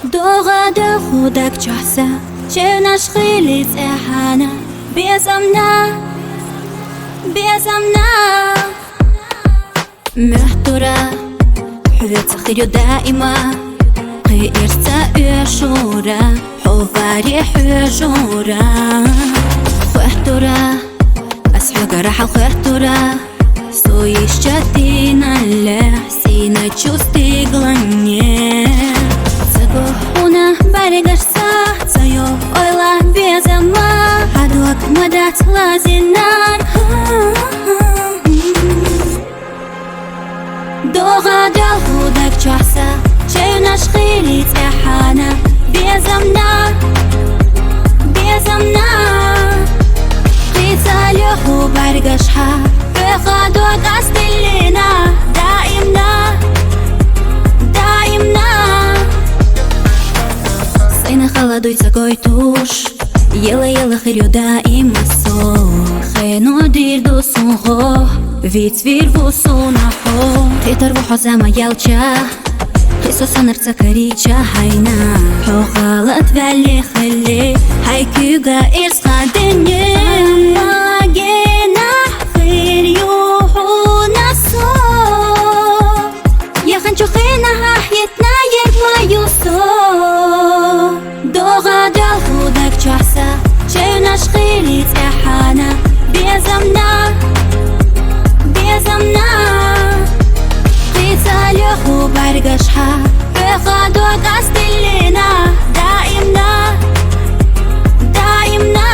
دوغادر خودك جحسا شناش خيلي تحانا بيزمنا محتورة حياة خير دائما قيرتا يشورا حوفاري حجورا خيحتورا أسحق راحة خيحتورا سويش جاتينا لحسينا تشوستي غلانيه Una barigashsa Tayo oyla bezama Hadwak madat lazinan Dogadal hudak chahsa Chaynash khili tahana Bezamna Qitalihu barigashha Bekhadwak astilina Daimna Сайна холодуйца гойтуш Ела хирю даима со Хэну дирду сунхо Виц вирву сунахо Титарву хозама ялча Хисо санарца карича хайна Хо халат вали хали Хайкюга ирсха денye Магена хирю хунасо Яханчу хина хахитна егмаю со دوغادر خودك جحسا شناش خيلي تحانا بيزمنا قيتاليخو برقشها بخادوك استلينا دائمنا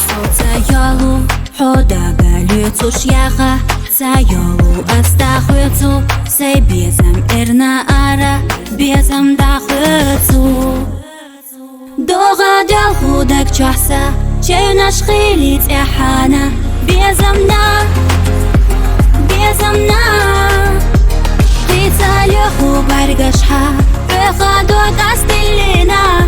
صوت يالو حودا قاليتوش ياخا سايولو استاخوتو سي بيزم ارنا ارا بيزم داخوتو دوغادر خودك جحسا شناش خيلي تحانا بيزمنا قيتاليخو برقشها بخادوك استلينا